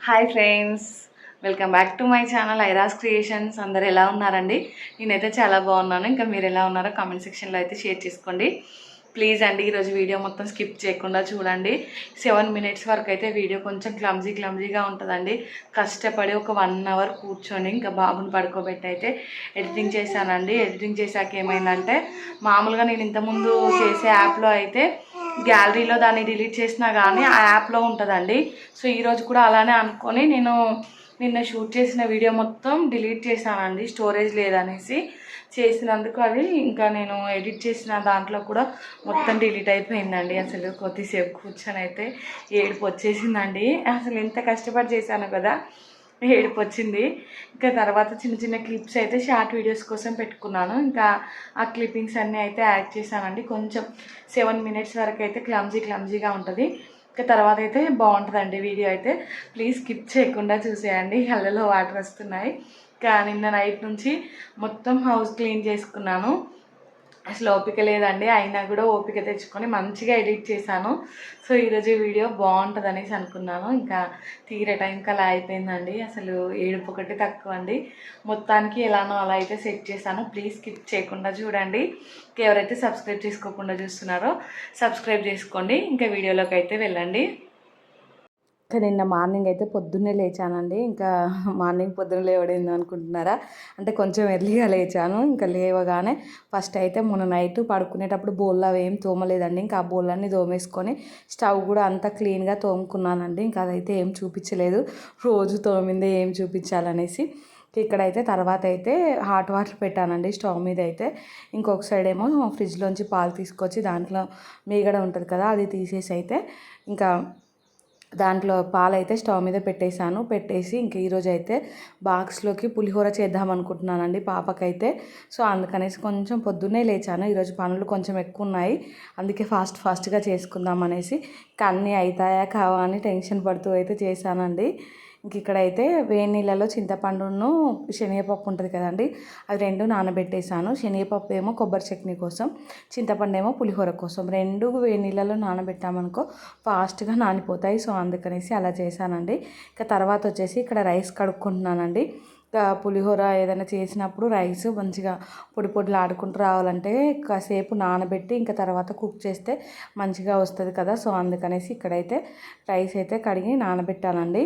Hi friends, welcome back to my channel ఐరాస్ creations. అందరు ఎలా ఉన్నారండి? నేనైతే చాలా బాగున్నాను. ఇంకా మీరు ఎలా ఉన్నారో కామెంట్ సెక్షన్లో అయితే షేర్ చేసుకోండి ప్లీజ్ అండి. ఈరోజు వీడియో మొత్తం స్కిప్ చేయకుండా చూడండి. 7 minutes వరకు అయితే వీడియో కొంచెం క్లమ్జీగా ఉంటుందండి. కష్టపడి ఒక 1 hour కూర్చొని ఇంకా బాబుని పడుకోబెట్టి అయితే ఎడిటింగ్ చేశానండి. ఎడిటింగ్ చేశాక ఏమైందంటే, మామూలుగా నేను ఇంతకుముందు చేసే యాప్లో అయితే గ్యాలరీలో దాన్ని డిలీట్ చేసినా కానీ ఆ యాప్లో ఉంటుందండి. సో ఈరోజు కూడా అలానే అనుకొని నేను నిన్న షూట్ చేసిన వీడియో మొత్తం డిలీట్ చేశానండి, స్టోరేజ్ లేదనేసి. చేసినందుకు అది ఇంకా నేను ఎడిట్ చేసిన దాంట్లో కూడా మొత్తం డిలీట్ అయిపోయిందండి. అసలు కొద్దిసేపు కూర్చొని అయితే ఏడుపు వచ్చేసిందండి. అసలు ఎంత కష్టపడి చేశాను కదా, ఏడుపు వచ్చింది. ఇంకా తర్వాత చిన్న క్లిప్స్ అయితే షార్ట్ వీడియోస్ కోసం పెట్టుకున్నాను. ఇంకా ఆ క్లిప్పింగ్స్ అన్నీ అయితే యాడ్ చేశానండి. కొంచెం 7 minutes వరకు అయితే క్లమ్జీగా ఉంటుంది. ఇంకా తర్వాత అయితే బాగుంటుందండి వీడియో అయితే. ప్లీజ్ స్కిప్ చేయకుండా చూసేయండి. కళ్ళలో వాటర్ వస్తున్నాయి. ఇంకా నిన్న నైట్ నుంచి మొత్తం హౌస్ క్లీన్ చేసుకున్నాను. అసలు ఓపిక లేదండి, అయినా కూడా ఓపిక తెచ్చుకొని మంచిగా ఎడిట్ చేశాను. సో ఈరోజు వీడియో బాగుంటుంది అనేసి అనుకున్నాను. ఇంకా తీరే టైంకి అలా అయిపోయిందండి. అసలు ఏడుపు ఒకటి తక్కువ అండి. మొత్తానికి ఎలానో అలా అయితే సెట్ చేశాను. ప్లీజ్ స్కిప్ చేయకుండా చూడండి. ఎవరైతే సబ్స్క్రైబ్ చేసుకోకుండా చూస్తున్నారో సబ్స్క్రైబ్ చేసుకోండి. ఇంకా వీడియోలోకి అయితే వెళ్ళండి. ఇంకా నిన్న మార్నింగ్ అయితే పొద్దున్నే లేచానండి. ఇంకా మార్నింగ్ పొద్దున్న లేవడింది అనుకుంటున్నారా? అంటే కొంచెం ఎర్లీగా లేచాను. ఇంకా లేవగానే ఫస్ట్ అయితే మొన్న నైట్ పడుకునేటప్పుడు బోళ్ళు అవి ఏం తోమలేదండి. ఇంకా ఆ బోళ్ళన్నీ తోమేసుకొని స్టవ్ కూడా అంతా క్లీన్గా తోముకున్నానండి. ఇంకా అదైతే ఏం చూపించలేదు, రోజు తోమిందే ఏం చూపించాలనేసి. ఇక్కడైతే తర్వాత అయితే హాట్ వాటర్ పెట్టానండి స్టవ్ మీద అయితే. ఇంకొక సైడ్ ఏమో ఫ్రిడ్జ్లోంచి పాలు తీసుకొచ్చి దాంట్లో మీగడ ఉంటుంది కదా, అది తీసేసి అయితే ఇంకా దాంట్లో పాలైతే స్టవ్ మీద పెట్టేసి ఇంక ఈరోజు అయితే బాక్స్లోకి పులిహోర చేద్దాం అనుకుంటున్నానండి పాపకైతే. సో అందుకనేసి కొంచెం పొద్దున్నే లేచాను. ఈరోజు పనులు కొంచెం ఎక్కువ ఉన్నాయి, అందుకే ఫాస్ట్గా చేసుకుందాం అనేసి. అన్నీ అవుతాయా కావా అని టెన్షన్ పడుతూ అయితే చేశానండి. ఇంక ఇక్కడైతే వేడి నీళ్ళలో చింతపండును శనగపప్పు ఉంటుంది కదండి, అది 2 నానబెట్టేశాను. శనగపప్పు ఏమో కొబ్బరి చట్నీ కోసం, చింతపండు ఏమో పులిహోర కోసం. 2 వేడి నీళ్ళలో నానబెట్టామనుకో ఫాస్ట్గా నానిపోతాయి. సో అందుకనేసి అలా చేశానండి. ఇంకా తర్వాత వచ్చేసి ఇక్కడ రైస్ కడుక్కుంటున్నానండి. ఇంకా పులిహోర ఏదైనా చేసినప్పుడు రైస్ మంచిగా పొడిలు ఆడుకుంటూ రావాలంటే కాసేపు నానబెట్టి ఇంకా తర్వాత కుక్ చేస్తే మంచిగా వస్తుంది కదా. సో అందుకనేసి ఇక్కడైతే రైస్ అయితే కడిగి నానబెట్టానండి.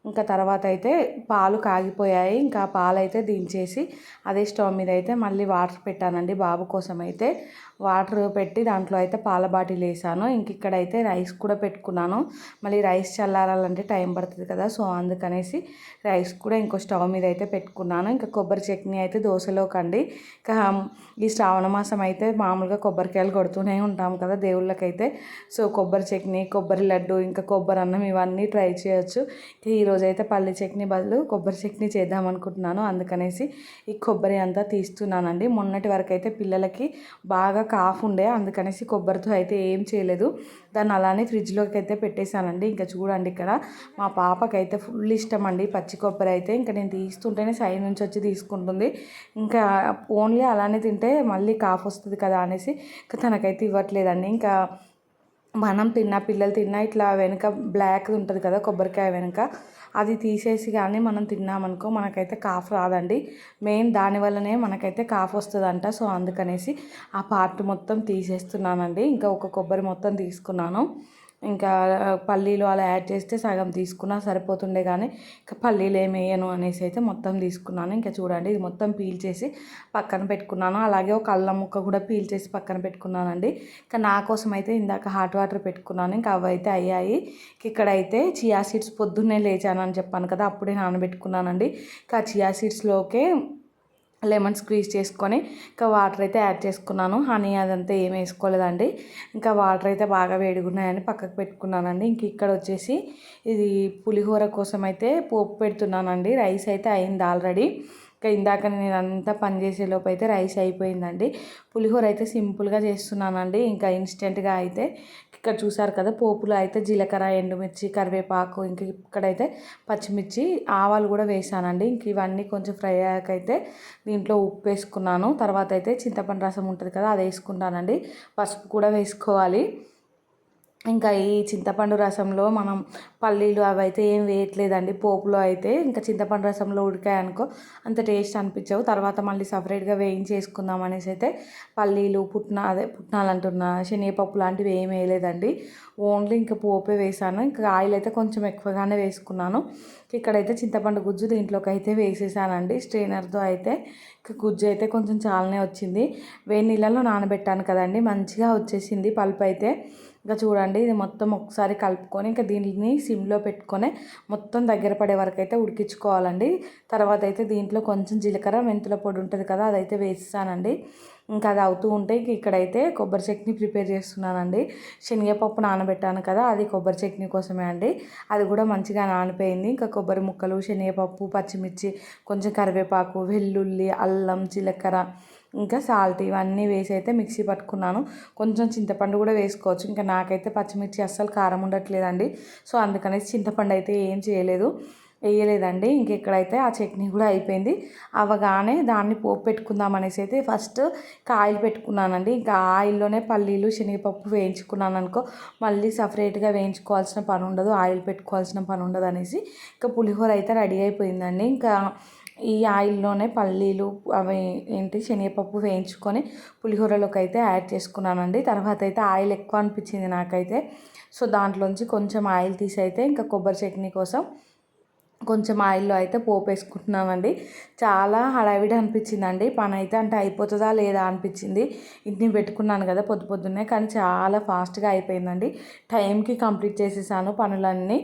ఇంకా తర్వాత అయితే పాలు కాగిపోయాయి. ఇంకా పాలు అయితే దించేసి అదే స్టవ్ మీద అయితే మళ్ళీ వాటర్ పెట్టానండి బాబు కోసం అయితే. వాటర్ పెట్టి దాంట్లో అయితే పాల బాటిల్ వేసాను. ఇంక ఇక్కడైతే రైస్ కూడా పెట్టుకున్నాను. మళ్ళీ రైస్ చల్లారాలంటే టైం పడుతుంది కదా. సో అందుకనేసి రైస్ కూడా ఇంకో స్టవ్ మీద అయితే పెట్టుకున్నాను. ఇంకా కొబ్బరి చట్నీ అయితే దోశలోకండి. ఇంకా ఈ శ్రావణ మాసం అయితే మామూలుగా కొబ్బరికాయలు కొడుతూనే ఉంటాం కదా దేవుళ్ళకైతే. సో కొబ్బరి చట్నీ, కొబ్బరి లడ్డు, ఇంకా కొబ్బరి అన్నం ఇవన్నీ ట్రై చేయొచ్చు. ఈరోజు అయితే పల్లి చట్నీ బదులు కొబ్బరి చట్నీ చేద్దాం అనుకుంటున్నాను. అందుకనేసి ఈ కొబ్బరి అంతా తీస్తున్నానండి. మొన్నటి వరకు అయితే పిల్లలకి బాగా కాఫ్ ఉండే, అందుకనేసి కొబ్బరితో అయితే ఏం చేయలేదు. దాన్ని అలానే ఫ్రిడ్జ్లోకి అయితే పెట్టేశానండి. ఇంకా చూడండి ఇక్కడ మా పాపకైతే ఫుల్ ఇష్టం అండి పచ్చి కొబ్బరి అయితే. ఇంకా నేను తీస్తుంటేనే సైడ్ నుంచి వచ్చి తీసుకుంటుంది. ఇంకా ఓన్లీ అలానే తింటే మళ్ళీ కాఫ్ వస్తుంది కదా అనేసి ఇంకా తనకైతే ఇవ్వట్లేదండి. ఇంకా మనం తిన్నా, పిల్లలు తిన్నా ఇట్లా వెనుక బ్లాక్ ఉంటుంది కదా కొబ్బరికాయ వెనుక, అది తీసేసి కానీ మనం తిన్నామనుకో మనకైతే కాఫ్ రాదండి. మెయిన్ దానివల్లనే మనకైతే కాఫ్ వస్తుందంట. సో అందుకనేసి ఆ పార్ట్ మొత్తం తీసేస్తున్నానండి. ఇంకా ఒక కొబ్బరి మొత్తం తీసుకున్నాను. ఇంకా పల్లీలు అలా యాడ్ చేస్తే సగం తీసుకున్నా సరిపోతుండే, కానీ ఇంకా పల్లీలు ఏమి వేయను అనేసి అయితే మొత్తం తీసుకున్నాను. ఇంకా చూడండి ఇది మొత్తం పీల్ చేసి పక్కన పెట్టుకున్నాను. అలాగే ఒక అల్లం ముక్క కూడా పీల్ చేసి పక్కన పెట్టుకున్నానండి. ఇంకా నా కోసం అయితే ఇందాక హాట్ వాటర్ పెట్టుకున్నాను. ఇంకా అవి అయితే అయ్యాయి. ఇక్కడైతే చియా సీడ్స్ పొద్దున్నే లేచానని చెప్పాను కదా, అప్పుడే నానబెట్టుకున్నానండి. ఇంకా చియా సీడ్స్లోకే లెమన్ స్క్వీజ్ చేసుకొని ఇంకా వాటర్ అయితే యాడ్ చేసుకున్నాను. హనీ అదంతా ఏం వేసుకోలేదండి. ఇంకా వాటర్ అయితే బాగా వేడిగున్నాయని పక్కకు పెట్టుకున్నానండి. ఇంక ఇక్కడ వచ్చేసి ఇది పులిహోర కోసం అయితే పోపు పెడుతున్నానండి. రైస్ అయితే అయింది ఆల్రెడీ. ఇంకా ఇందాక నేను అంతా పని చేసేలోపు అయితే రైస్ అయిపోయిందండి. పులిహోర అయితే సింపుల్గా చేస్తున్నానండి. ఇంకా ఇన్స్టెంట్గా అయితే ఇక్కడ చూసారు కదా, పోపులో అయితే జీలకర్ర, ఎండుమిర్చి, కరివేపాకు, ఇంక ఇక్కడైతే పచ్చిమిర్చి, ఆవాలు కూడా వేసానండి. ఇంక ఇవన్నీ కొంచెం ఫ్రై అయ్యాకైతే దీంట్లో ఉప్పు వేసుకున్నాను. తర్వాత అయితే చింతపండు రసం ఉంటుంది కదా, అది వేసుకుంటానండి. పసుపు కూడా వేసుకోవాలి. ఇంకా ఈ చింతపండు రసంలో మనం పల్లీలు అవి అయితే ఏం వేయట్లేదండి. పోపులో అయితే ఇంకా చింతపండు రసంలో ఉడికాయనుకో అంత టేస్ట్ అనిపించవు. తర్వాత మళ్ళీ సపరేట్గా వేయించేసుకుందాం అనేసి అయితే పల్లీలు పుట్నాలు అంటున్నా, శనగపప్పు లాంటివి ఏం వేయలేదండి. ఓన్లీ ఇంకా పోపే వేసాను. ఇంకా ఆయిల్ అయితే కొంచెం ఎక్కువగానే వేసుకున్నాను. ఇక్కడైతే చింతపండు గుజ్జు దీంట్లోకి అయితే వేసేసానండి. స్ట్రెయినర్తో అయితే గుజ్జు అయితే కొంచెం చాలానే వచ్చింది. వేడి నీళ్ళలో నానబెట్టాను కదండి, మంచిగా వచ్చేసింది పల్ప్ అయితే. ఇంకా చూడండి, ఇది మొత్తం ఒకసారి కలుపుకొని ఇంకా దీన్ని సిమ్లో పెట్టుకొని మొత్తం దగ్గర పడే వరకు అయితే ఉడికించుకోవాలండి. తర్వాత అయితే దీంట్లో కొంచెం జీలకర్ర మెంతుల పొడి ఉంటుంది కదా, అదైతే వేస్తానండి. ఇంకా అది అవుతూ ఉంటే ఇక్కడైతే కొబ్బరి చట్నీ ప్రిపేర్ చేస్తున్నానండి. శనగపప్పు నానబెట్టాను కదా, అది కొబ్బరి చట్నీ కోసమే అండి. అది కూడా మంచిగా నానిపోయింది. ఇంకా కొబ్బరి ముక్కలు, శనగపప్పు, పచ్చిమిర్చి, కొంచెం కరివేపాకు, వెల్లుల్లి, అల్లం, జీలకర్ర, ఇంకా సాల్ట్ ఇవన్నీ వేసి అయితే మిక్సీ పట్టుకున్నాను. కొంచెం చింతపండు కూడా వేసుకోవచ్చు. ఇంకా నాకైతే పచ్చిమిర్చి అస్సలు కారం ఉండట్లేదండి. సో అందుకనేసి చింతపండు అయితే ఏం వేయలేదండి. ఇంక ఇక్కడైతే ఆ చట్నీ కూడా అయిపోయింది. అవగానే దాన్ని పోపు పెట్టుకుందాం అనేసి అయితే ఫస్ట్ ఆయిల్ పెట్టుకున్నానండి. ఇంకా ఆయిల్లోనే పల్లీలు, శనగపప్పు వేయించుకున్నాను అనుకో, మళ్ళీ సపరేట్గా వేయించుకోవాల్సిన పని ఉండదు, ఆయిల్ పెట్టుకోవాల్సిన పని ఉండదు అనేసి ఇంకా పులిహోర అయితే రెడీ అయిపోయిందండి. ఇంకా ఈ ఆయిల్లోనే పల్లీలు అవి శనగపప్పు వేయించుకొని పులిహోరలోకి అయితే యాడ్ చేసుకున్నానండి. తర్వాత అయితే ఆయిల్ ఎక్కువ అనిపించింది నాకైతే. సో దాంట్లోంచి కొంచెం ఆయిల్ తీసి అయితే ఇంకా కొబ్బరి చట్నీ కోసం కొంచెం ఆయిల్లో అయితే పోపు వేసుకుంటున్నామండి. చాలా హడావిడి అనిపించిందండి పని అయితే. అంటే అయిపోతుందా లేదా అనిపించింది. ఇన్ని పెట్టుకున్నాను కదా పొద్దున్నే, కానీ చాలా ఫాస్ట్గా అయిపోయిందండి. టైంకి కంప్లీట్ చేసేసాను పనులన్నీ.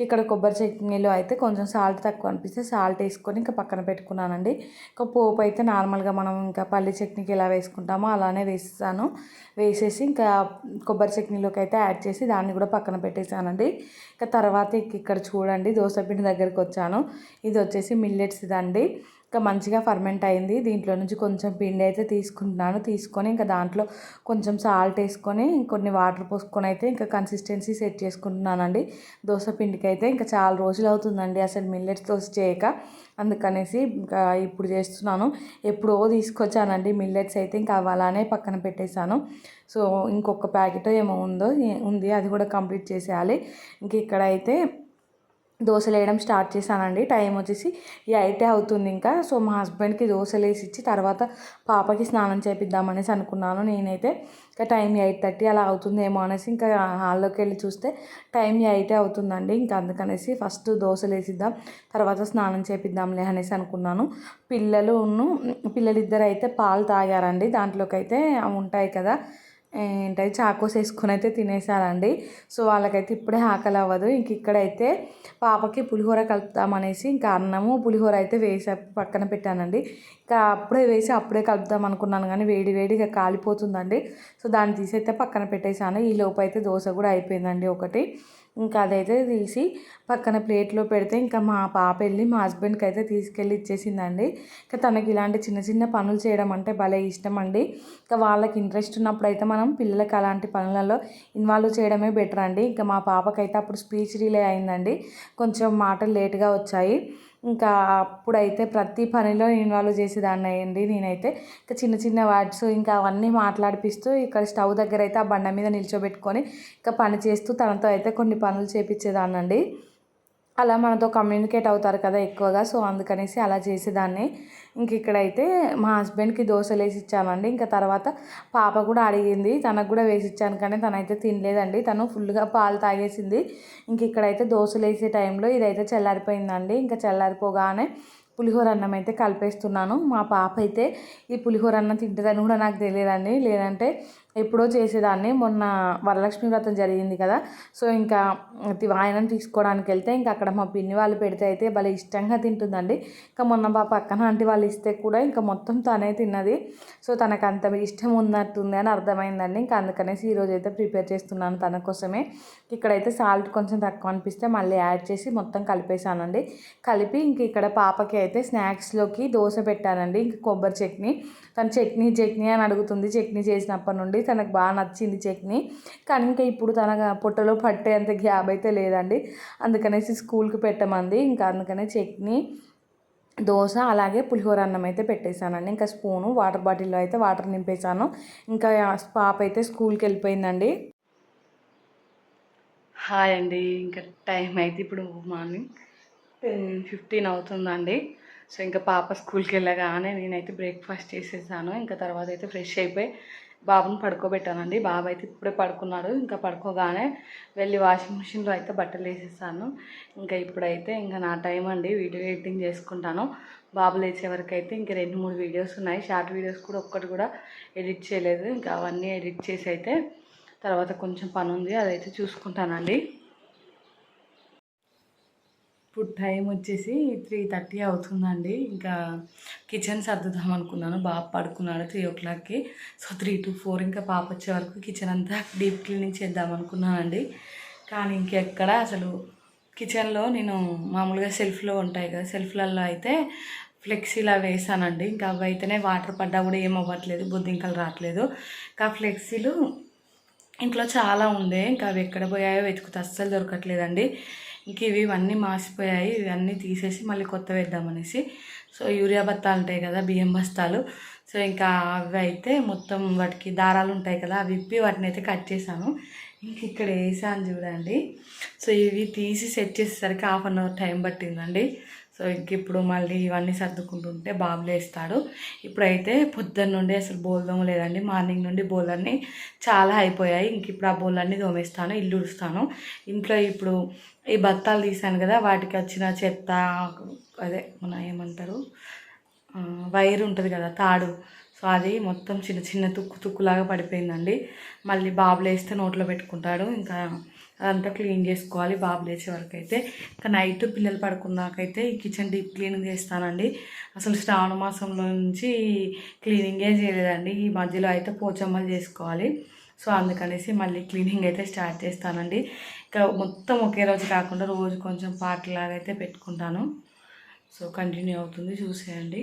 ఇక్కడ కొబ్బరి చట్నీలో అయితే కొంచెం సాల్ట్ తక్కువ అనిపిస్తే సాల్ట్ వేసుకొని ఇంకా పక్కన పెట్టుకున్నానండి. ఇంకా పోపు అయితే నార్మల్గా మనం ఇంకా పల్లి చట్నీకి ఎలా వేసుకుంటామో అలానే వేసేసి ఇంకా కొబ్బరి చట్నీలోకి అయితే యాడ్ చేసి దాన్ని కూడా పక్కన పెట్టేశానండి. ఇంకా తర్వాత ఇక్కడ చూడండి, దోసపిండి దగ్గరికి వచ్చాను. ఇది వచ్చేసి మిల్లెట్స్ ఇదండి. ఇంకా మంచిగా ఫర్మెంట్ అయింది. దీంట్లో నుంచి కొంచెం పిండి అయితే తీసుకొని ఇంకా దాంట్లో కొంచెం సాల్ట్ వేసుకొని కొన్ని వాటర్ పోసుకొని అయితే ఇంకా కన్సిస్టెన్సీ సెట్ చేసుకుంటున్నానండి. దోశ పిండికి అయితే ఇంకా చాలా రోజులు అవుతుందండి అసలు మిల్లెట్స్ దోశ చేయక. అందుకనేసి ఇంకా ఇప్పుడు చేస్తున్నాను. ఎప్పుడో తీసుకొచ్చానండి మిల్లెట్స్ అయితే, ఇంకా అవి అలానే పక్కన పెట్టేశాను. సో ఇంకొక ప్యాకెట్ ఏమో ఉంది, అది కూడా కంప్లీట్ చేసేయాలి. ఇంక ఇక్కడైతే దోశలు వేయడం స్టార్ట్ చేశానండి. టైం వచ్చేసి 8 అవుతుంది ఇంకా. సో మా హస్బెండ్కి దోశలు వేసి ఇచ్చి తర్వాత పాపకి స్నానం చేపిద్దామనేసి అనుకున్నాను నేనైతే. ఇంకా టైం 8:30 అలా అవుతుందేమో అనేసి ఇంకా హాల్లోకి వెళ్ళి చూస్తే టైం 8 అవుతుందండి. ఇంకా అందుకనేసి ఫస్ట్ దోశలు వేసిద్దాం, తర్వాత స్నానం చేపిద్దాంలే అనేసి అనుకున్నాను. పిల్లలిద్దరు అయితే పాలు తాగారండి. దాంట్లోకి అయితే అవి ఉంటాయి కదా, ఏంటది, చాకోస్ వేసుకొని అయితే తినేసారండి. సో వాళ్ళకైతే ఇప్పుడే ఆకలి అవ్వదు. ఇంక ఇక్కడైతే పాపకి పులిహోర కలుపుతామనేసి ఇంకా అన్నము పులిహోర అయితే వేసి పక్కన పెట్టానండి. ఇంకా అప్పుడే వేసి అప్పుడే కలుపుదాం అనుకున్నాను, కానీ వేడిగా కాలిపోతుందండి. సో దాన్ని తీసి అయితే పక్కన పెట్టేశాను. ఈ లోపు అయితే దోశ కూడా అయిపోయిందండి ఒకటి. ఇంకా అదైతే తీసి పక్కన ప్లేట్లో పెడితే ఇంకా మా పాప వెళ్ళి మా హస్బెండ్కి అయితే తీసుకెళ్ళి ఇచ్చేసిందండి. ఇంకా తనకి ఇలాంటి చిన్న చిన్న పనులు చేయడం అంటే భలే ఇష్టం అండి. ఇంకా వాళ్ళకి ఇంట్రెస్ట్ ఉన్నప్పుడు అయితే మనం పిల్లలకి అలాంటి పనులలో ఇన్వాల్వ్ చేయడమే బెటర్ అండి. ఇంకా మా పాపకైతే అప్పుడు స్పీచ్ రిలే అయిందండి, కొంచెం మాటలు లేట్గా వచ్చాయి. ఇంకా అప్పుడైతే ప్రతి పనిలో ఇన్వాల్వ్ చేసేదాన్ని అయ్యండి నేనైతే. ఇంకా చిన్న చిన్న వర్డ్స్ ఇంకా అవన్నీ మాట్లాడిపిస్తూ ఇక్కడ స్టవ్ దగ్గర అయితే ఆ బండ మీద నిల్చోబెట్టుకొని ఇంకా పని చేస్తూ తనతో అయితే కొన్ని పనులు చేపించేదాన్నండి. అలా మనతో కమ్యూనికేట్ అవుతారు కదా ఎక్కువగా, సో అందుకనేసి అలా చేసేదాన్ని. ఇంక ఇక్కడైతే మా హస్బెండ్కి దోశలు వేసి ఇచ్చామండి. ఇంకా తర్వాత పాప కూడా అడిగింది, తనకు కూడా వేసి ఇచ్చాను, కానీ తనైతే తినలేదండి. తను ఫుల్గా పాలు తాగేసింది. ఇంక ఇక్కడైతే దోశలు వేసే టైంలో ఇదైతే చల్లారిపోయిందండి. ఇంకా చల్లారిపోగానే పులిహోర అన్నం అయితే కలిపేస్తున్నాను. మా పాప అయితే ఈ పులిహోర అన్నం తింటుందని కూడా నాకు తెలియదండి, లేదంటే ఎప్పుడో చేసేదాన్ని. మొన్న వరలక్ష్మి వ్రతం జరిగింది కదా, సో ఇంకా వాయనం తీసుకోవడానికి వెళ్తే ఇంకా అక్కడ మా పిన్ని వాళ్ళు పెడితే అయితే భలే ఇష్టంగా తింటుందండి. ఇంకా మొన్న మా పక్కన ఆంటీ వాళ్ళు ఇస్తే కూడా ఇంకా మొత్తం తనే తిన్నది. సో తనకు అంత ఇష్టం ఉన్నట్టుంది అని అర్థమైందండి. ఇంకా అందుకనేసి ఈరోజు అయితే ప్రిపేర్ చేస్తున్నాను తన కోసమే. ఇక్కడైతే సాల్ట్ కొంచెం తక్కువ అనిపిస్తే మళ్ళీ యాడ్ చేసి మొత్తం కలిపేసానండి. కలిపి ఇంక ఇక్కడ పాపకి అయితే స్నాక్స్లోకి దోశ పెట్టానండి. ఇంక కొబ్బరి చట్నీ, తను చట్నీ అని అడుగుతుంది. చట్నీ చేసినప్పటి నుండి తనకు బాగా నచ్చింది చట్నీ, కానీ ఇంకా ఇప్పుడు తన పొట్టలో పట్టేంత గ్యాప్ అయితే లేదండి. అందుకనేసి స్కూల్కి పెట్టమంది. ఇంకా అందుకనే చట్నీ, దోశ అలాగే పులిహోర అన్నం అయితే పెట్టేశానండి. ఇంకా స్పూను వాటర్ బాటిల్లో అయితే వాటర్ నింపేశాను. ఇంకా పాప అయితే స్కూల్కి వెళ్ళిపోయిందండి. హాయ్ అండి. ఇంకా టైం అయితే ఇప్పుడు మార్నింగ్ 10:15 అవుతుందండి. సో ఇంకా పాప స్కూల్కి వెళ్ళగానే నేనైతే బ్రేక్ఫాస్ట్ చేసేసాను. ఇంకా తర్వాత అయితే ఫ్రెష్ అయిపోయి బాబుని పడుకోబెట్టానండి. బాబు అయితే ఇప్పుడే పడుకున్నాడు. ఇంకా పడుకోగానే వెళ్ళి వాషింగ్ మిషన్లో అయితే బట్టలు వేసేసాను. ఇంకా ఇప్పుడైతే ఇంకా నా టైం అండి, వీడియో ఎడిటింగ్ చేసుకుంటాను. బాబు లేచే వరకు అయితే ఇంకా 2-3 వీడియోస్ ఉన్నాయి. షార్ట్ వీడియోస్ కూడా ఒక్కటి కూడా ఎడిట్ చేయలేదు. ఇంకా అవన్నీ ఎడిట్ చేసి అయితే తర్వాత కొంచెం పని ఉంది, అదైతే చూసుకుంటానండి. ఇప్పుడు టైం వచ్చేసి 3:30 అవుతుందండి. ఇంకా కిచెన్ సర్దుదాం అనుకున్నాను. బాబు పడుకున్నాడు 3 o'clockకి. సో 3 to 4 ఇంకా పాప వచ్చే వరకు కిచెన్ అంతా డీప్ క్లీనింగ్ చేద్దాం అనుకున్నానండి. కానీ ఇంకెక్కడ అసలు కిచెన్లో నేను మామూలుగా సెల్ఫ్లో ఉంటాయి కదా, సెల్ఫ్లలో అయితే ఫ్లెక్సీలా వేసానండి. ఇంకా అవి అయితేనే వాటర్ పడ్డా కూడా ఏమవ్వట్లేదు, బొద్దింకలు రావట్లేదు. ఇంకా ఫ్లెక్సీలు ఇంట్లో చాలా ఉండే, ఇంకా అవి ఎక్కడ పోయాయో వెతుకుతే అస్సలు దొరకట్లేదండి. ఇంక ఇవన్నీ మాసిపోయాయి. ఇవన్నీ తీసేసి మళ్ళీ కొత్త వేద్దామనేసి, సో యూరియా బస్తాలు ఉంటాయి కదా, బియ్యం బస్తాలు, సో ఇంకా అవి అయితే మొత్తం వాటికి దారాలు ఉంటాయి కదా, అవి విప్పి వాటిని అయితే కట్ చేశాను. ఇంక ఇక్కడ వేసాను చూడండి. సో ఇవి తీసి సెట్ చేసేసరికి 1/2 hour టైం పట్టిందండి. సో ఇంక ఇప్పుడు మళ్ళీ ఇవన్నీ సర్దుకుంటుంటే బాబు లేస్తాడు. ఇప్పుడైతే పొద్దున్న నుండి అసలు బోల్ తోమలేదండి. మార్నింగ్ నుండి బోలన్నీ చాలా అయిపోయాయి. ఇంక ఇప్పుడు ఆ బోలన్నీ తోమేస్తాను, ఇల్లు ఉడుస్తాను. ఇంట్లో ఇప్పుడు ఈ బత్తాలు తీసాను కదా, వాటికి వచ్చిన చెత్త, అదే మన ఏమంటారు వైర్ ఉంటుంది కదా, తాడు, సో అది మొత్తం చిన్న చిన్న తుక్కులాగా పడిపోయిందండి. మళ్ళీ బాబు లేస్తే నోట్లో పెట్టుకుంటాడు. ఇంకా అదంతా క్లీన్ చేసుకోవాలి బాబు లేచే వరకు అయితే. ఇంకా నైట్ పిల్లలు పడుకున్నాకైతే ఈ కిచెన్ డీప్ క్లీనింగ్ చేస్తానండి. అసలు శ్రావణ మాసంలో నుంచి క్లీనింగే చేయలేదండి. ఈ మధ్యలో అయితే పోచమ్మలు చేసుకోవాలి. సో అందుకనేసి మళ్ళీ క్లీనింగ్ అయితే స్టార్ట్ చేస్తానండి. ఇంకా మొత్తం ఒకే రోజు కాకుండా రోజు కొంచెం పాటలాగా అయితే పెట్టుకుంటాను. సో కంటిన్యూ అవుతుంది, చూసేయండి.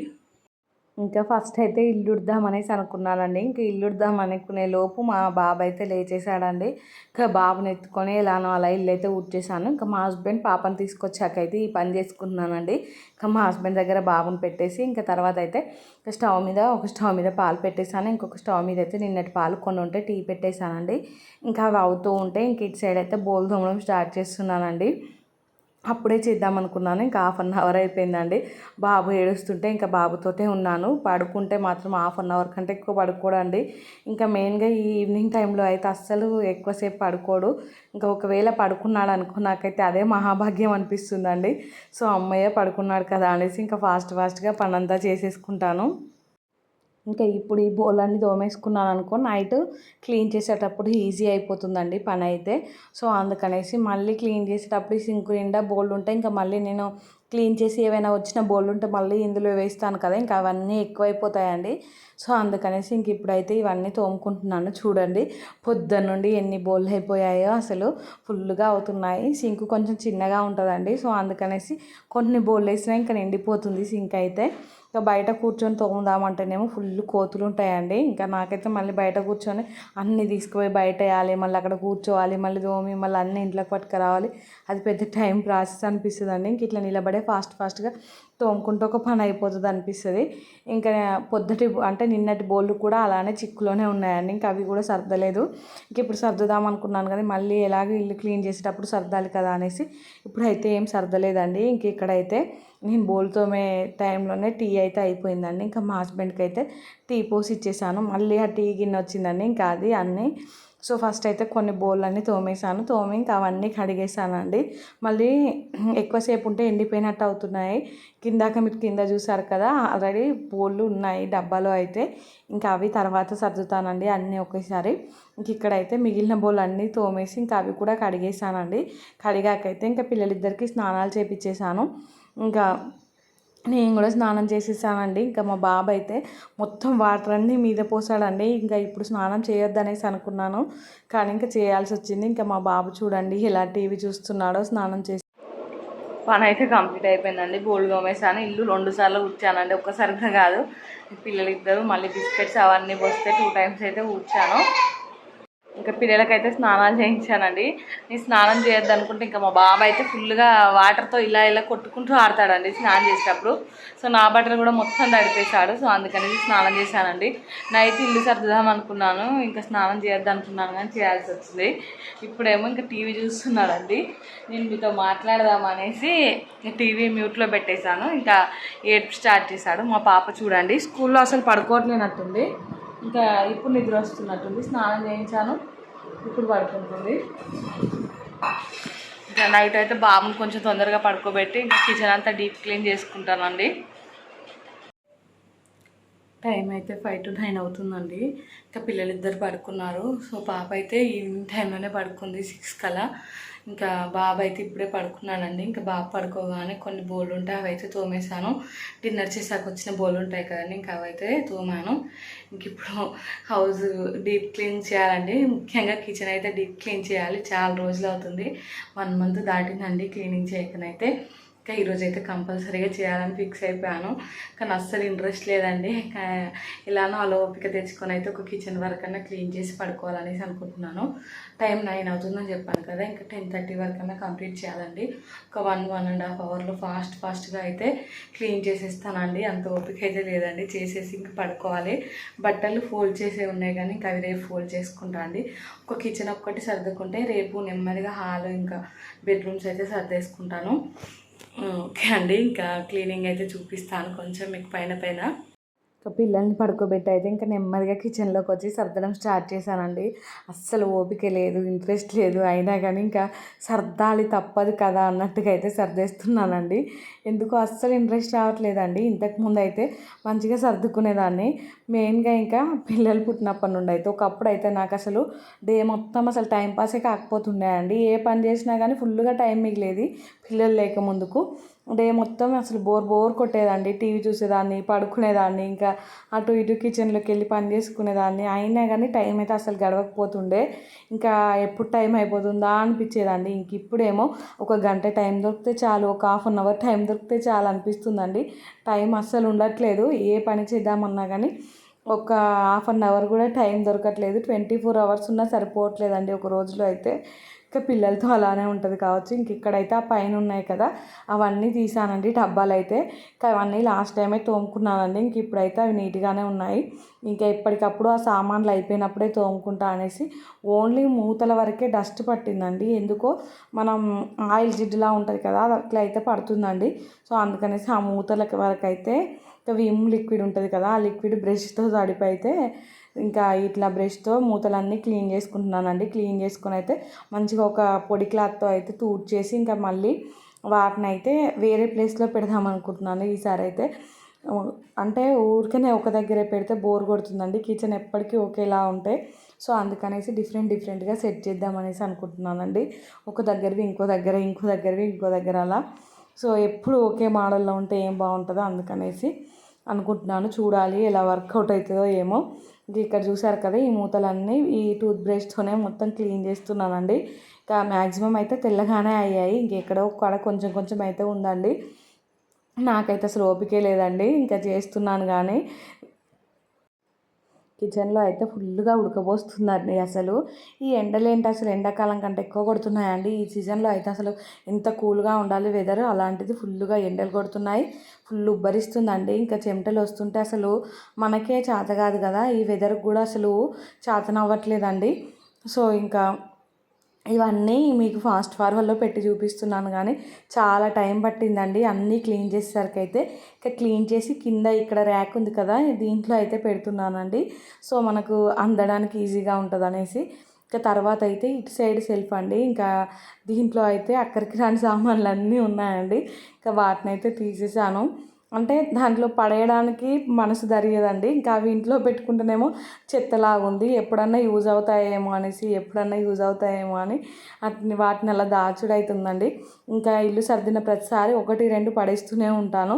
ఇంకా ఫస్ట్ అయితే ఇల్లు ఉడదామనేసి అనుకున్నానండి. ఇంకా ఇల్లు ఉడదాం అనుకునే లోపు మా బాబు అయితే లేచేసాడండి. ఇంకా బాబుని ఎత్తుకొని ఎలానో అలా ఇల్లు అయితే ఊడ్చేసాను. ఇంకా మా హస్బెండ్ పాపను తీసుకొచ్చాక అయితే ఈ పని చేసుకుంటున్నానండి. ఇంకా మా హస్బెండ్ దగ్గర బాబుని పెట్టేసి ఇంకా తర్వాత అయితే ఒక స్టవ్ మీద పాలు పెట్టేశాను. ఇంకొక స్టవ్ మీద అయితే నిన్నటి పాలు కొన్ని ఉంటే టీ పెట్టేశానండి. ఇంకా అవి అవుతూ ఉంటే ఇంక ఇటు సైడ్ అయితే బోల్ తోమడం స్టార్ట్ చేస్తున్నానండి. అప్పుడే చేద్దాం అనుకున్నాను. ఇంకా 1/2 hour అయిపోయిందండి. బాబు ఏడుస్తుంటే ఇంకా బాబుతోటే ఉన్నాను. పడుకుంటే మాత్రం 1/2 hour కంటే ఎక్కువ పడుకోడండి. ఇంకా మెయిన్గా ఈ ఈవినింగ్ టైంలో అయితే అస్సలు ఎక్కువసేపు పడుకోడు. ఇంకా ఒకవేళ పడుకున్నాడు అనుకో, నాకైతే అదే మహాభాగ్యం అనిపిస్తుందండి. సో అమ్మయ్య పడుకున్నాడు కదా అనేసి ఇంకా ఫాస్ట్గా పనంతా చేసేసుకుంటాను. ఇంకా ఇప్పుడు ఈ బోలన్నీ తోమేసుకున్నాను అనుకో, నైట్ క్లీన్ చేసేటప్పుడు ఈజీ అయిపోతుందండి పని అయితే. సో అందుకనేసి మళ్ళీ క్లీన్ చేసేటప్పుడు సింక్ నిండా బోళ్ళు ఉంటాయి. ఇంకా మళ్ళీ నేను క్లీన్ చేసి ఏవైనా వచ్చిన బోళ్ళు ఉంటే మళ్ళీ ఇందులో వేస్తాను కదా, ఇంకా అవన్నీ ఎక్కువైపోతాయండి. సో అందుకనేసి ఇంక ఇప్పుడైతే ఇవన్నీ తోముకుంటున్నాను. చూడండి పొద్దున్న నుండి ఎన్ని బోళ్ళు అయిపోయాయో, అసలు ఫుల్గా అవుతున్నాయి. సింక్ కొంచెం చిన్నగా ఉంటుందండి. సో అందుకనేసి కొన్ని బోళ్ళు వేసినా ఇంకా నిండిపోతుంది సింక్ అయితే. ఇంకా బయట కూర్చొని తోముదామంటేనేమో ఫుల్ కోతులు ఉంటాయండి. ఇంకా నాకైతే మళ్ళీ బయట కూర్చొని అన్నీ తీసుకుపోయి బయట వేయాలి, మళ్ళీ అక్కడ కూర్చోవాలి, మళ్ళీ తోమి మళ్ళీ అన్నీ ఇంట్లోకి పట్టుకురావాలి. అది పెద్ద టైం ప్రాసెస్ అనిపిస్తుందండి. ఇంక ఇట్లా నిలబడే ఫాస్ట్గా తోముకుంటూ ఒక పని అయిపోతుంది అనిపిస్తుంది. ఇంకా అంటే నిన్నటి బోళ్ళు కూడా అలానే చిక్కులోనే ఉన్నాయండి. ఇంకా అవి కూడా సర్దలేదు. ఇంక ఇప్పుడు సర్దుదాం అనుకున్నాను కానీ మళ్ళీ ఎలాగో ఇల్లు క్లీన్ చేసేటప్పుడు సర్దాలి కదా అనేసి ఇప్పుడైతే ఏం సర్దలేదండి. ఇంక ఇక్కడైతే నేను బోల్ తోమే టైంలోనే టీ అయితే అయిపోయిందండి. ఇంకా మా హస్బెండ్కి అయితే టీ పోసి ఇచ్చేసాను. మళ్ళీ ఆ టీ గిన్నె వచ్చిందండి, ఇంకా అది అన్నీ. సో ఫస్ట్ అయితే కొన్ని బోళ్ళన్నీ తోమి ఇంకా అవన్నీ కడిగేసానండి. మళ్ళీ ఎక్కువసేపు ఉంటే ఎండిపోయినట్టు అవుతున్నాయి. మీరు కింద చూసారు కదా, ఆల్రెడీ బోళ్ళు ఉన్నాయి డబ్బాలో అయితే. ఇంకా అవి తర్వాత సర్దుతానండి అన్నీ ఒకేసారి. ఇంక ఇక్కడైతే మిగిలిన బోళ్ళు అన్నీ తోమేసి ఇంకా అవి కూడా కడిగేసానండి. కడిగాకైతే ఇంకా పిల్లలిద్దరికీ స్నానాలు చేపించేసాను. ఇంకా నేను కూడా స్నానం చేసేసానండి. ఇంకా మా బాబు అయితే మొత్తం వాటర్ అన్నీ మీద పోసాడండి. ఇంకా ఇప్పుడు స్నానం చేయొద్దనేసి అనుకున్నాను, కానీ ఇంకా చేయాల్సి వచ్చింది. ఇంకా మా బాబు చూడండి ఎలా టీవీ చూస్తున్నాడో స్నానం చేసి. పని అయితే కంప్లీట్ అయిపోయిందండి. బోల్డ్ తోమేసాను, ఇల్లు 2 సార్లు ఊడ్చానండి, ఒక్కసారిగా కాదు. పిల్లలిద్దరు మళ్ళీ బిస్కెట్స్ అవన్నీ పోస్తే 2 times అయితే ఊడ్చాను. ఇంకా పిల్లలకైతే స్నానాలు చేయించానండి. నేను స్నానం చేయొద్దు అనుకుంటే ఇంకా మా బాబు అయితే ఫుల్గా వాటర్తో ఇలా ఇలా కొట్టుకుంటూ ఆడతాడండి స్నానం చేసేటప్పుడు. సో నా బట్టలు కూడా మొత్తం తడిపేశాడు. సో అందుకని స్నానం చేశానండి. నైట్ ఇల్లు సర్దుదాం అనుకున్నాను, ఇంకా స్నానం చేయొద్దు అనుకున్నాను కానీ చేయాల్సి వచ్చింది. ఇప్పుడేమో ఇంకా టీవీ చూస్తున్నాడండి. నేను మీతో మాట్లాడదాం అనేసి టీవీ మ్యూట్లో పెట్టేశాను. ఇంకా ఏడుపు స్టార్ట్ చేశాడు మా పాప. చూడండి స్కూల్లో అసలు పడుకోవట్లేనట్టుంది. ఇంకా ఇప్పుడు నిద్ర వస్తున్నట్టుంది. స్నానం చేయించాను, ఇప్పుడు పడుకుంటుంది. ఇంకా నైట్ అయితే బాబుని కొంచెం తొందరగా పడుకోబెట్టి ఇంకా కిచెన్ అంతా డీప్ క్లీన్ చేసుకుంటానండి. టైం అయితే 5 to 9 అవుతుందండి. ఇంకా పిల్లలిద్దరు పడుకున్నారు. సో పాప అయితే ఈవినింగ్ టైంలోనే పడుకుంది 6 కల్లా. ఇంకా బాబు అయితే ఇప్పుడే పడుకున్నాడండి. ఇంకా బాబు పడుకోగానే కొన్ని బోళ్ళు ఉంటాయి, అవి అయితే తోమేశాను. డిన్నర్ చేసాక వచ్చిన బోళ్ళు ఉంటాయి కదండి, ఇంకా అవైతే తోమాను. ఇంక ఇప్పుడు హౌస్ డీప్ క్లీన్ చేయాలండి. ముఖ్యంగా కిచెన్ అయితే డీప్ క్లీన్ చేయాలి. చాలా రోజులు అవుతుంది, 1 month దాటిందండి క్లీనింగ్ చేయకనైతే. ఇంకా ఈరోజు అయితే కంపల్సరీగా చేయాలని ఫిక్స్ అయిపోయాను. కానీ అస్సలు ఇంట్రెస్ట్ లేదండి. ఇలానో అలా ఓపిక తెచ్చుకొని అయితే ఒక కిచెన్ వరకు అన్నా క్లీన్ చేసి పడుకోవాలనేసి అనుకుంటున్నాను. టైం 9 అవుతుందని చెప్పాను కదా, ఇంకా 10:30 వరకు అన్నా కంప్లీట్ చేయాలండి. ఒక 1.5 అవర్లో ఫాస్ట్గా అయితే క్లీన్ చేసేస్తానండి. అంత ఓపిక అయితే లేదండి. చేసేసి ఇంక పడుకోవాలి. బట్టలు ఫోల్డ్ చేసే ఉన్నాయి కానీ ఇంకా అవి రేపు ఫోల్డ్ చేసుకుంటా అండి. ఒక కిచెన్ ఒక్కటి సర్దుకుంటే రేపు నెమ్మదిగా హాల్ ఇంకా బెడ్రూమ్స్ అయితే సర్దేసుకుంటాను. ఓకే అండి, ఇంకా క్లీనింగ్ అయితే చూపిస్తాను కొంచెం మీకు పైన. ఇంకా పిల్లల్ని పడుకోబెట్టి అయితే ఇంకా నెమ్మదిగా కిచెన్లోకి వచ్చి సర్దడం స్టార్ట్ చేశానండి. అస్సలు ఓపిక లేదు, ఇంట్రెస్ట్ లేదు, అయినా కానీ ఇంకా సర్దాలి తప్పదు కదా అన్నట్టుగా అయితే సర్దేస్తున్నానండి. ఎందుకో అస్సలు ఇంట్రెస్ట్ రావట్లేదండి. ఇంతకుముందు అయితే మంచిగా సర్దుకునేదాన్ని. మెయిన్గా ఇంకా పిల్లలు పుట్టినప్పటి నుండి అయితే ఒకప్పుడు అయితే నాకు అసలు డే మొత్తం అసలు టైంపాసే కాకపోతుండే అండి. ఏ పని చేసినా కానీ ఫుల్గా టైం మిగిలేది పిల్లలు లేక ముందుకు. డే మొత్తం అసలు బోర్ కొట్టేదండి. టీవీ చూసేదాన్ని, పడుకునేదాన్ని, ఇంకా అటు ఇటు కిచెన్లోకి వెళ్ళి పని చేసుకునేదాన్ని. అయినా కానీ టైం అయితే అసలు గడవకపోతుండే. ఇంకా ఎప్పుడు టైం అయిపోతుందా అనిపించేదండి. ఇంక ఇప్పుడేమో ఒక గంట టైం దొరికితే చాలు, ఒక 1/2 hour టైం దొరికితే చాలు అనిపిస్తుందండి. టైం అస్సలు ఉండట్లేదు. ఏ పని చేద్దామన్నా కానీ ఒక 1/2 hour కూడా టైం దొరకట్లేదు. 24 hours ఉన్నా సరిపోవట్లేదండి ఒక రోజులో అయితే. ఇంకా పిల్లలతో అలానే ఉంటుంది కావచ్చు. ఇంక ఇక్కడైతే ఆ పైన ఉన్నాయి కదా, అవన్నీ తీసానండి డబ్బాలు అయితే. ఇంకా అవన్నీ లాస్ట్ టైమే తోముకున్నానండి. ఇంక ఇప్పుడైతే అవి నీట్గానే ఉన్నాయి. ఇంకా ఎప్పటికప్పుడు ఆ సామాన్లు అయిపోయినప్పుడే తోముకుంటా అనేసి ఓన్లీ మూతల వరకే డస్ట్ పట్టిందండి. ఎందుకో మనం ఆయిల్ జిడ్డులా ఉంటుంది కదా, అది అట్లా అయితే పడుతుందండి. సో అందుకనేసి ఆ మూతల వరకు అయితే ఇంకా విమ్ లిక్విడ్ ఉంటుంది కదా, ఆ లిక్విడ్ బ్రష్తో తడిపైతే ఇంకా ఇట్లా బ్రష్తో మూతలన్నీ క్లీన్ చేసుకుంటున్నానండి. క్లీన్ చేసుకొని అయితే మంచిగా ఒక పొడి క్లాత్తో అయితే తూడ్చేసి ఇంకా మళ్ళీ వాటిని అయితే వేరే ప్లేస్లో పెడదాం అనుకుంటున్నాను ఈసారి అయితే. అంటే ఊరికనే ఒక దగ్గరే పెడితే బోర్ కొడుతుందండి. కిచెన్ ఎప్పటికీ ఒకేలా ఉంటాయి. సో అందుకనేసి డిఫరెంట్గా సెట్ చేద్దామనేసి అనుకుంటున్నానండి. ఒక దగ్గరవి ఇంకో దగ్గర అలా. సో ఎప్పుడు ఒకే మోడల్లో ఉంటే ఏం బాగుంటుందో అందుకనేసి అనుకుంటున్నాను. చూడాలి ఎలా వర్కౌట్ అవుతుందో ఏమో. ఇక్కడ చూసారు కదా, ఈ మూతలన్నీ ఈ టూత్ బ్రష్తోనే మొత్తం క్లీన్ చేస్తున్నానండి. ఇంకా మ్యాక్సిమం అయితే తెల్లగానే అయ్యాయి. ఇంకెక్కడో ఒక్కడ కొంచెం అయితే ఉందండి. నాకైతే అసలు ఓపికే లేదండి. ఇంకా చేస్తున్నాను కానీ కిచెన్లో అయితే ఫుల్గా ఉడకబోస్తుందండి. అసలు ఈ ఎండలు ఏంటి, అసలు ఎండాకాలం కంటే ఎక్కువ కొడుతున్నాయండి. ఈ సీజన్లో అయితే అసలు ఎంత కూల్గా ఉండాలి వెదర్, అలాంటిది ఫుల్గా ఎండలు కొడుతున్నాయి. ఫుల్ ఉబ్బరిస్తుందండి. ఇంకా చెమటలు వస్తుంటే అసలు మనకే చేత కాదు కదా, ఈ వెదర్కి కూడా అసలు చేతనవ్వట్లేదండి. సో ఇంకా ఇవన్నీ మీకు ఫాస్ట్ ఫార్వర్డ్లో పెట్టి చూపిస్తున్నాను కానీ చాలా టైం పట్టిందండి. అన్నీ క్లీన్ చేసేసరికి అయితే ఇంకా క్లీన్ చేసి కింద ఇక్కడ ర్యాక్ ఉంది కదా, దీంట్లో అయితే పెడుతున్నానండి. సో మనకు అందడానికి ఈజీగా ఉంటుంది అనేసి. ఇంకా తర్వాత అయితే ఇటు సైడ్ సెల్ఫ్ అండి, ఇంకా దీంట్లో అయితే అక్కడికి రాని సామాన్లు అన్నీ ఉన్నాయండి. ఇంకా వాటిని అయితే తీసేసాను. అంటే దాంట్లో పడేయడానికి మనసు దరియదండి. ఇంకా అవి ఇంట్లో పెట్టుకుంటేనేమో చెత్తలాగుంది, ఎప్పుడన్నా యూజ్ అవుతాయేమో అని వాటిని అలా దాచుడవుతుందండి. ఇంకా ఇల్లు సర్దిన ప్రతిసారి 1, 2 పడేస్తూనే ఉంటాను.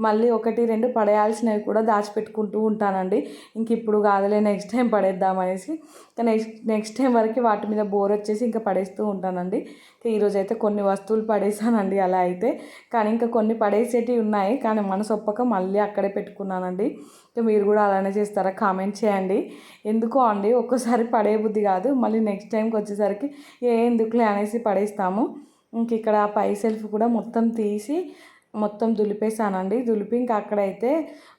మళ్ళీ 1, 2 పడేయాల్సినవి కూడా దాచిపెట్టుకుంటూ ఉంటానండి. ఇంక ఇప్పుడు కాదులే నెక్స్ట్ టైం పడేద్దామనేసి ఇంకా నెక్స్ట్ టైం వరకు వాటి మీద బోర్ వచ్చేసి ఇంకా పడేస్తూ ఉంటానండి. ఈరోజు అయితే కొన్ని వస్తువులు పడేసానండి అలా అయితే. కానీ ఇంకా కొన్ని పడేసేటివి ఉన్నాయి, కానీ మనసు ఒప్పక మళ్ళీ అక్కడే పెట్టుకున్నానండి. ఇంకా మీరు కూడా అలానే చేస్తారా? కామెంట్ చేయండి. ఎందుకో అండి ఒక్కోసారి పడే బుద్ధి కాదు, మళ్ళీ నెక్స్ట్ టైంకి వచ్చేసరికి ఎందుకులే అనేసి పడేస్తాము. ఇంక ఇక్కడ పై సెల్ఫ్ కూడా మొత్తం తీసి మొత్తం దులిపేసానండి. దులిపి ఇంకా అక్కడైతే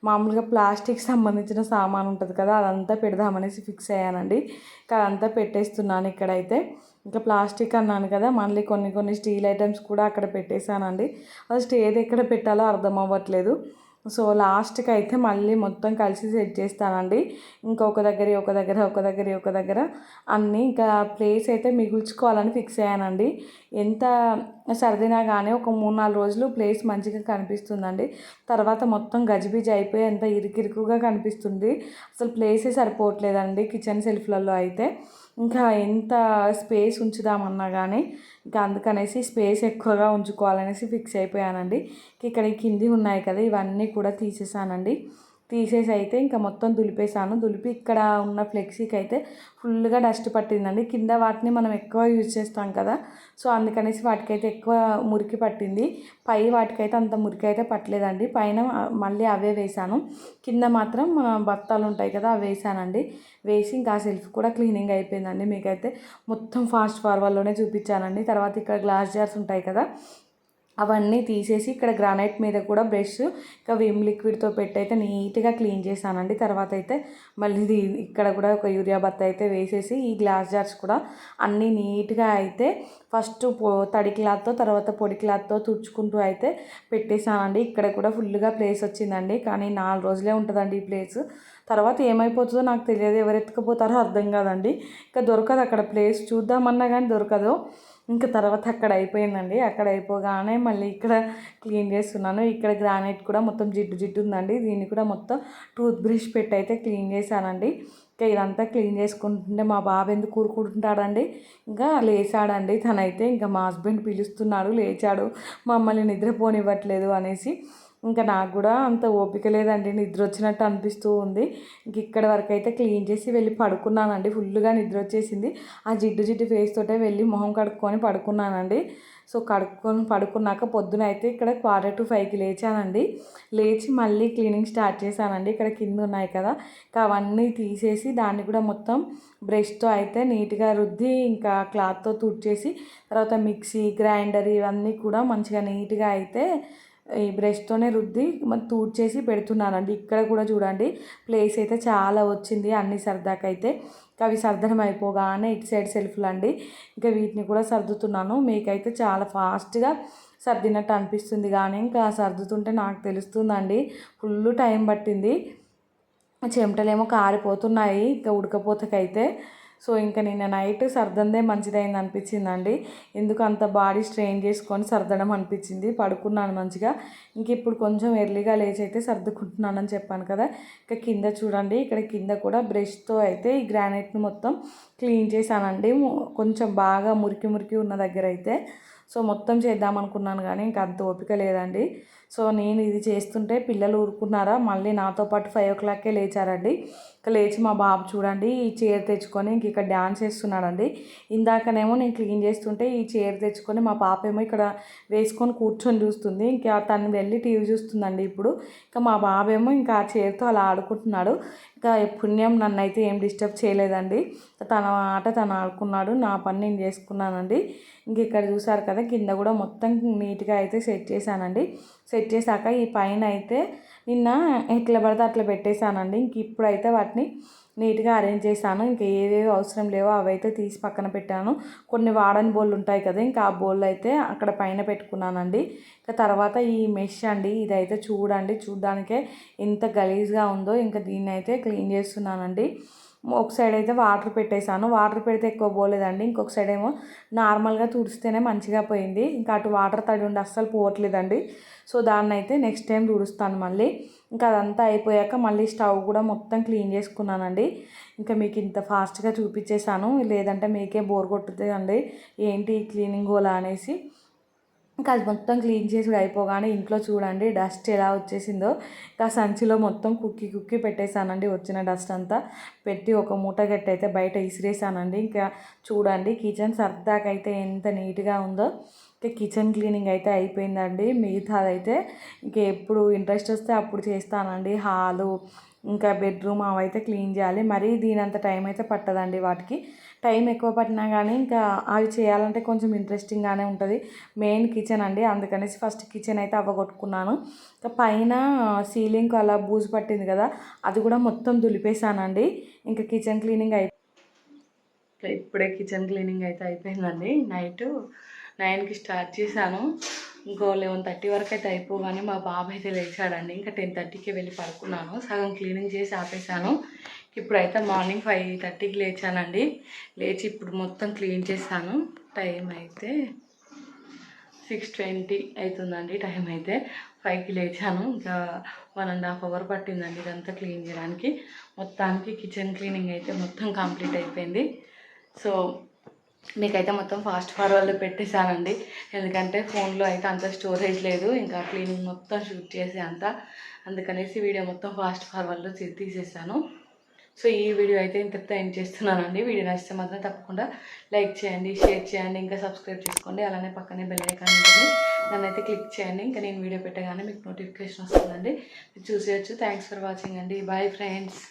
మామూలుగా ప్లాస్టిక్ సంబంధించిన సామాన్ ఉంటుంది కదా, అదంతా పెడదామనేసి ఫిక్స్ అయ్యానండి. ఇంకా అదంతా పెట్టేస్తున్నాను ఇక్కడైతే. ఇంకా ప్లాస్టిక్ అన్నాను కదా, మళ్ళీ కొన్ని స్టీల్ ఐటమ్స్ కూడా అక్కడ పెట్టేశానండి. ఫస్ట్ ఏది ఎక్కడ పెట్టాలో అర్థం అవ్వట్లేదు. సో లాస్ట్కి అయితే మళ్ళీ మొత్తం కలిసి సెట్ చేస్తానండి. ఇంకొక దగ్గర అన్నీ ఇంకా ప్లేస్ అయితే మిగుల్చుకోవాలని ఫిక్స్ అయ్యానండి. ఎంత సర్దినా కానీ ఒక 3-4 రోజులు ప్లేస్ మంచిగా కనిపిస్తుందండి. తర్వాత మొత్తం గజిబిజి అయిపోయి ఎంత ఇరుకిరుకుగా కనిపిస్తుంది. అసలు ప్లేసే సరిపోవట్లేదండి కిచెన్ సెల్ఫ్లలో అయితే. ఇంకా ఎంత స్పేస్ ఉంచుదామన్నా కానీ ఇంకా అందుకనేసి స్పేస్ ఎక్కువగా ఉంచుకోవాలనేసి ఫిక్స్ అయిపోయానండి. ఇక్కడ కింది ఉన్నాయి కదా, ఇవన్నీ కూడా తీసేసానండి. తీసేసి అయితే ఇంకా మొత్తం దులిపేసాను. దులిపి ఇక్కడ ఉన్న ఫ్లెక్సీకి అయితే ఫుల్గా డస్ట్ పట్టిందండి. కింద వాటిని మనం ఎక్కువ యూజ్ చేస్తాం కదా, సో అందుకనేసి వాటికైతే ఎక్కువ మురికి పట్టింది. పై వాటికైతే అంత మురికి అయితే పట్టలేదండి. పైన మళ్ళీ అవే వేసాను. కింద మాత్రం బత్తాలు ఉంటాయి కదా, అవి వేసానండి. వేసి ఇంకా ఆ సెల్ఫ్ కూడా క్లీనింగ్ అయిపోయిందండి. మీకైతే మొత్తం ఫాస్ట్ ఫార్వర్డ్లోనే చూపించానండి. తర్వాత ఇక్కడ గ్లాస్ జార్స్ ఉంటాయి కదా, అవన్నీ తీసేసి ఇక్కడ గ్రానైట్ మీద కూడా బ్రష్ ఇంకా విమ్ లిక్విడ్తో పెట్టి అయితే నీట్గా క్లీన్ చేశానండి. తర్వాత అయితే మళ్ళీ ఇక్కడ కూడా ఒక యూరియా బత్త అయితే వేసేసి ఈ గ్లాస్ జార్స్ కూడా అన్నీ నీట్గా అయితే ఫస్ట్ తడి క్లాత్తో తర్వాత పొడి క్లాత్తో తుడుచుకుంటూ అయితే పెట్టేశానండి. ఇక్కడ కూడా ఫుల్గా ప్లేస్ వచ్చిందండి. కానీ 4 రోజులే ఉంటుందండి ఈ ప్లేస్. తర్వాత ఏమైపోతుందో నాకు తెలియదు, ఎవరు ఎత్తుకుపోతారో అర్థం కాదండి. ఇంకా దొరకదు అక్కడ ప్లేస్, చూద్దామన్నా కానీ దొరకదు. ఇంకా తర్వాత అక్కడ అయిపోయిందండి. అక్కడ అయిపోగానే మళ్ళీ ఇక్కడ క్లీన్ చేస్తున్నాను. ఇక్కడ గ్రానైట్ కూడా మొత్తం జిడ్డు ఉందండి. దీన్ని కూడా మొత్తం టూత్ బ్రష్ పెట్టి అయితే క్లీన్ చేశానండి. ఇంకా ఇదంతా క్లీన్ చేసుకుంటుంటే మా బాబు ఎందుకు కూరుకుంటాడండి, ఇంకా లేచాడండి తనైతే. ఇంకా మా హస్బెండ్ పిలుస్తున్నాడు, లేచాడు, మమ్మల్ని నిద్రపోనివ్వట్లేదు అనేసి. ఇంకా నాకు కూడా అంత ఓపిక లేదండి, నిద్ర వచ్చినట్టు అనిపిస్తూ ఉంది. ఇంక ఇక్కడ వరకు అయితే క్లీన్ చేసి వెళ్ళి పడుకున్నానండి. ఫుల్గా నిద్ర వచ్చేసింది. ఆ జిడ్డు ఫేస్ తోటే వెళ్ళి మొహం కడుక్కొని పడుకున్నానండి. సో పడుకున్నాక పొద్దున అయితే ఇక్కడ 4:45కి లేచానండి. లేచి మళ్ళీ క్లీనింగ్ స్టార్ట్ చేశానండి. ఇక్కడ కింద ఉన్నాయి కదా, ఇంకా అవన్నీ తీసేసి దాన్ని కూడా మొత్తం బ్రష్తో అయితే నీట్గా రుద్ది ఇంకా క్లాత్తో తుడిచేసి తర్వాత మిక్సీ గ్రైండర్ ఇవన్నీ కూడా మంచిగా నీట్గా అయితే ఈ బ్రష్తోనే రుద్ది తూడ్చేసి పెడుతున్నానండి. ఇక్కడ కూడా చూడండి ప్లేస్ అయితే చాలా వచ్చింది అన్ని సర్దాకైతే. అవి సర్దనం అయిపోగానే ఇటు సైడ్ సెల్ఫ్లు అండి, ఇంకా వీటిని కూడా సర్దుతున్నాను. మీకైతే చాలా ఫాస్ట్గా సర్దినట్టు అనిపిస్తుంది, కానీ ఇంకా సర్దుతుంటే నాకు తెలుస్తుందండి ఫుల్ టైం పట్టింది. చెమటలేమో కారిపోతున్నాయి ఇంకా ఉడకపోతకైతే. సో ఇంకా నిన్న నైట్ సర్దందే మంచిదైంది అనిపించిందండి. ఎందుకు అంత బాడీ స్ట్రెయిన్ చేసుకొని సర్దడం అనిపించింది. పడుకున్నాను మంచిగా. ఇంక ఇప్పుడు కొంచెం ఎర్లీగా లేచి అయితే సర్దుకుంటున్నానని చెప్పాను కదా. ఇంకా కింద చూడండి, ఇక్కడ కింద కూడా బ్రష్తో అయితే ఈ గ్రానైట్ని మొత్తం క్లీన్ చేశానండి. కొంచెం బాగా మురికి ఉన్న దగ్గర అయితే. సో మొత్తం చేద్దాం అనుకున్నాను కానీ ఇంకా అంత ఓపిక లేదండి. సో నేను ఇది చేస్తుంటే పిల్లలు ఊరుకున్నారా, మళ్ళీ నాతో పాటు 5 o'clockకే లేచారండి. ఇంకా లేచి మా బాబు చూడండి ఈ చైర్ తెచ్చుకొని ఇంక ఇక్కడ డ్యాన్స్ చేస్తున్నాడండి. ఇందాకనేమో నేను క్లీన్ చేస్తుంటే ఈ చైర్ తెచ్చుకొని మా పాప ఏమో ఇక్కడ వేసుకొని కూర్చొని చూస్తుంది. ఇంకా తను వెళ్ళి టీవీ చూస్తుందండి ఇప్పుడు. ఇంకా మా బాబేమో ఇంకా ఆ చైర్తో అలా ఆడుకుంటున్నాడు. ఇంకా పుణ్యం నన్ను అయితే ఏం డిస్టర్బ్ చేయలేదండి. తన ఆట తను ఆడుకున్నాడు, నా పని నేను చేసుకున్నానండి. ఇంక ఇక్కడ చూసారు కదా, కింద కూడా మొత్తం నీట్గా అయితే సెట్ చేశానండి. సెట్ చేశాక ఈ పైన అయితే నిన్న ఎట్లా పడితే అట్లా పెట్టేశానండి. ఇంక ఇప్పుడైతే వాటిని నీట్గా అరేంజ్ చేశాను. ఇంకా ఏవేవి అవసరం లేవో అవైతే తీసి పక్కన పెట్టాను. కొన్ని వాడని బోళ్ళు ఉంటాయి కదా, ఇంకా ఆ బోళ్ళు అయితే అక్కడ పైన పెట్టుకున్నానండి. ఇంకా తర్వాత ఈ మెష్ అండి, ఇదైతే చూడండి చూడడానికే ఎంత గలీజ్గా ఉందో. ఇంకా దీన్ని అయితే క్లీన్ చేస్తున్నానండి. ఒక సైడ్ అయితే వాటర్ పెట్టేశాను. వాటర్ పెడితే ఎక్కువ పోలేదండి. ఇంకొక సైడ్ ఏమో నార్మల్గా తుడిస్తేనే మంచిగా పోయింది. ఇంకా అటు వాటర్ తడి ఉండి అస్సలు పోవట్లేదండి. సో దాన్ని అయితే నెక్స్ట్ టైం తుడుస్తాను మళ్ళీ. ఇంకా అదంతా అయిపోయాక మళ్ళీ స్టవ్ కూడా మొత్తం క్లీన్ చేసుకున్నానండి. ఇంకా మీకు ఇంత ఫాస్ట్గా చూపించేశాను, లేదంటే మీకే బోర్ కొట్టుతుందండి ఏంటి క్లీనింగ్ గోలా అనేసి. ఇంకా అది మొత్తం క్లీన్ చేసి అయిపోగానే ఇంట్లో చూడండి డస్ట్ ఎలా వచ్చేసిందో. ఇంకా సంచిలో మొత్తం కుక్కి కుక్కి పెట్టేశానండి. వచ్చిన డస్ట్ అంతా పెట్టి ఒక మూట గట్టి అయితే బయట ఇసిరేసానండి. ఇంకా చూడండి కిచెన్ సర్దాకైతే ఎంత నీట్గా ఉందో. ఇంకా కిచెన్ క్లీనింగ్ అయితే అయిపోయిందండి. మిగతాదైతే ఇంకా ఎప్పుడు ఇంట్రెస్ట్ వస్తే అప్పుడు చేస్తానండి. హాలు ఇంకా బెడ్రూమ్ అవైతే క్లీన్ చేయాలి. మరీ దీనంత టైం అయితే పట్టదండి. వాటికి టైం ఎక్కువ పట్టినా కానీ ఇంకా అవి చేయాలంటే కొంచెం ఇంట్రెస్టింగ్గానే ఉంటుంది. మెయిన్ కిచెన్ అండి, అందుకనేసి ఫస్ట్ కిచెన్ అయితే అవ్వగొట్టుకున్నాను. ఇంకా పైన సీలింగ్ అలా బూజు పట్టింది కదా, అది కూడా మొత్తం దులిపేశానండి. ఇంకా కిచెన్ క్లీనింగ్ ఇప్పుడే కిచెన్ క్లీనింగ్ అయితే అయిపోయిందండి. నైట్ 9కి స్టార్ట్ చేశాను. ఇంకో 11:30 వరకు అయితే అయిపోగానే మా బాబు అయితే లేచాడండి. ఇంకా 10:30కి వెళ్ళి పడుకున్నాను. సగం క్లీనింగ్ చేసి ఆపేసాను. ఇప్పుడైతే మార్నింగ్ 5:30కి లేచానండి. లేచి ఇప్పుడు మొత్తం క్లీన్ చేశాను. టైం అయితే 6:20 అవుతుందండి. టైం అయితే 5కి లేచాను. ఇంకా 1.5 అవర్ పట్టిందండి ఇదంతా క్లీన్ చేయడానికి. మొత్తానికి కిచెన్ క్లీనింగ్ అయితే మొత్తం కంప్లీట్ అయిపోయింది. సో మీకైతే మొత్తం ఫాస్ట్ ఫార్వర్డ్లో పెట్టేశానండి. ఎందుకంటే ఫోన్లో అయితే అంత స్టోరేజ్ లేదు, ఇంకా క్లీనింగ్ మొత్తం షూట్ చేసి అంతా, అందుకనేసి వీడియో మొత్తం ఫాస్ట్ ఫార్వర్డ్లో తీసేసాను. సో ఈ వీడియో అయితే ఇంతటితో ఎండ్ చేస్తున్నానండి. వీడియో నచ్చితే మాత్రం తప్పకుండా లైక్ చేయండి, షేర్ చేయండి, ఇంకా సబ్స్క్రైబ్ చేసుకోండి. అలానే పక్కనే బెల్ ఐకాన్ ఉంటుంది, దాన్ని అయితే క్లిక్ చేయండి. ఇంకా నేను వీడియో పెట్టగానే మీకు నోటిఫికేషన్ వస్తుందండి, చూసేయచ్చు. థ్యాంక్స్ ఫర్ వాచింగ్ అండి. Bye friends.